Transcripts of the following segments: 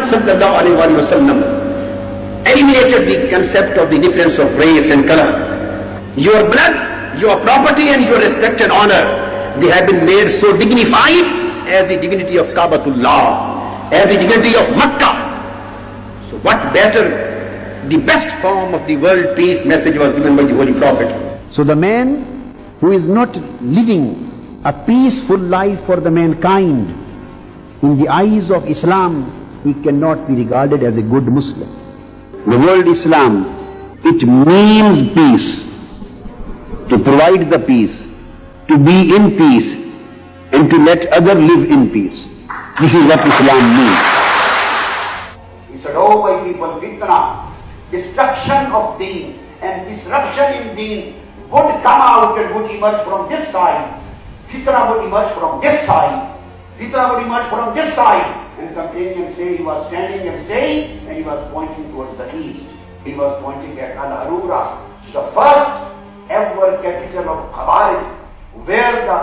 sallallahu alaihi wasallam eliminated the concept of the difference of race and color. Your blood, your property and your respect and honor, they have been made so dignified as the dignity of Kaabatullah, as the dignity of Makkah. So what better, the best form of the world peace message was given by the Holy Prophet. So the man who is not living a peaceful life for the mankind, in the eyes of Islam, he cannot be regarded as a good Muslim. The word Islam, it means peace, to provide the peace, to be in peace, and to let others live in peace. This is what Islam means. He said, "Oh my people, fitna, destruction of deen and disruption in deen would come out and would emerge from this side. Fitna would emerge from this side. Fitna would emerge from this side." And the companions say he was standing and saying, and he was pointing towards the east. He was pointing at Al-Harura, the first ever capital of Khawarij, where the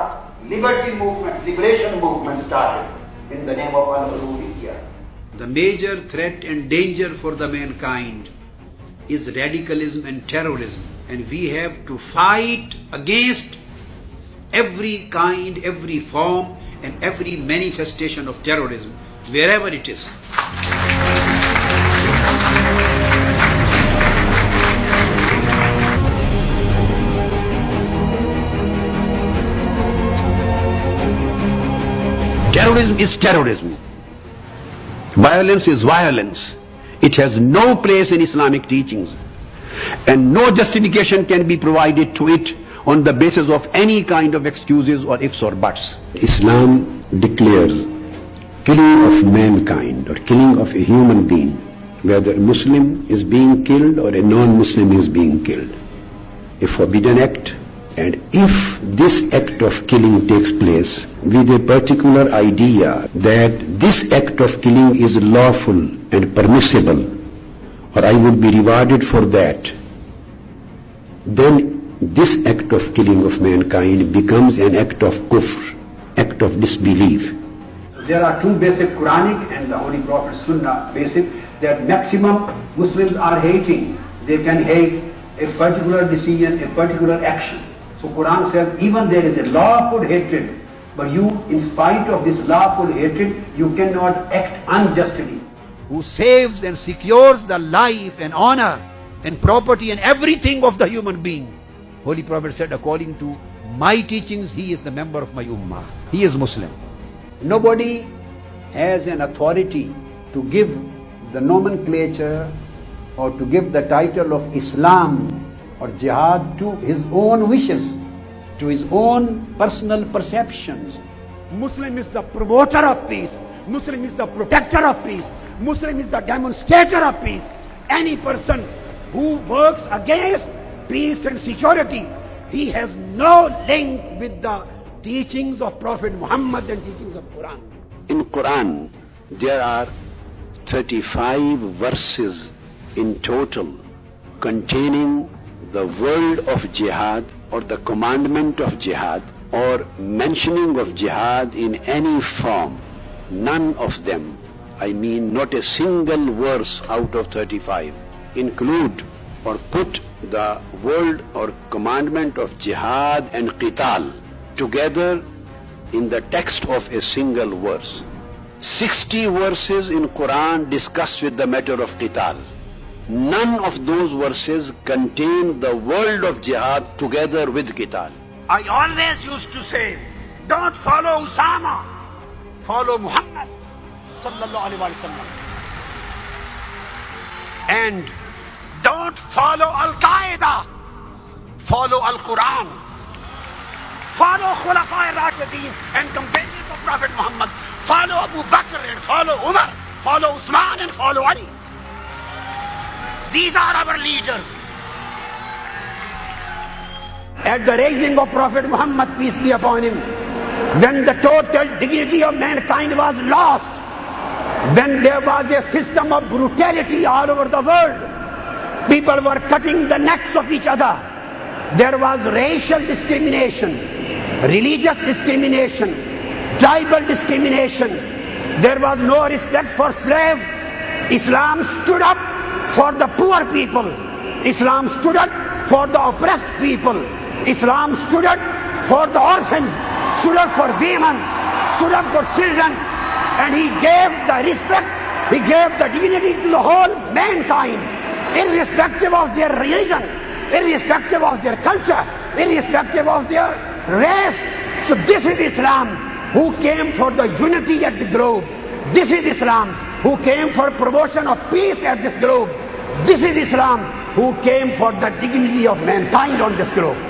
liberty movement, liberation movement started in the name of Al-Haruriyya. The major threat and danger for the mankind is radicalism and terrorism, and we have to fight against every kind, every form and every manifestation of terrorism, wherever it is. Terrorism is terrorism. Violence is violence. It has no place in Islamic teachings, and no justification can be provided to it on the basis of any kind of excuses or ifs or buts. Islam declares killing of mankind or killing of a human being, whether a Muslim is being killed or a non-Muslim is being killed, a forbidden act. And if this act of killing takes place with a particular idea that this act of killing is lawful and permissible, or I would be rewarded for that, then this act of killing of mankind becomes an act of kufr, act of disbelief. There are two basic Quranic and the Holy Prophet Sunnah basic, that maximum Muslims are hating. They can hate a particular decision, a particular action. So Quran says even there is a lawful hatred, but you, in spite of this lawful hatred, you cannot act unjustly. Who saves and secures the life and honor and property and everything of the human being. Holy Prophet said, according to my teachings, he is the member of my ummah. He is Muslim. Nobody has an authority to give the nomenclature or to give the title of Islam or jihad to his own wishes, to his own personal perceptions. Muslim is the promoter of peace. Muslim is the protector of peace. Muslim is the demonstrator of peace. Any person who works against peace and security, he has no link with the teachings of Prophet Muhammad and teachings of Quran. In Quran, there are 35 verses in total containing the word of jihad or the commandment of jihad or mentioning of jihad in any form. None of them, I mean not a single verse out of 35, include or put the word or commandment of jihad and qital together in the text of a single verse. 60 verses in Quran discuss with the matter of qital. None of those verses contain the word of jihad together with qital. I always used to say, don't follow Usama, follow Muhammad sallallahu alaihi wasallam. And don't follow Al-Qaeda, follow Al-Quran. Follow Khulafa al-Rashidin and companions of Prophet Muhammad. Follow Abu Bakr and follow Umar. Follow Usman and follow Ali. These are our leaders. At the raising of Prophet Muhammad, peace be upon him, when the total dignity of mankind was lost, when there was a system of brutality all over the world, people were cutting the necks of each other. There was racial discrimination, religious discrimination, tribal discrimination. There was no respect for slaves, Islam stood up for the poor people. Islam stood up for the oppressed people. Islam stood up for the orphans, stood up for women, stood up for children, and he gave the respect, he gave the dignity to the whole mankind, irrespective of their religion, irrespective of their culture, irrespective of their race. So this is Islam who came for the unity at the globe. This is Islam who came for promotion of peace at this globe. This is Islam who came for the dignity of mankind on this globe.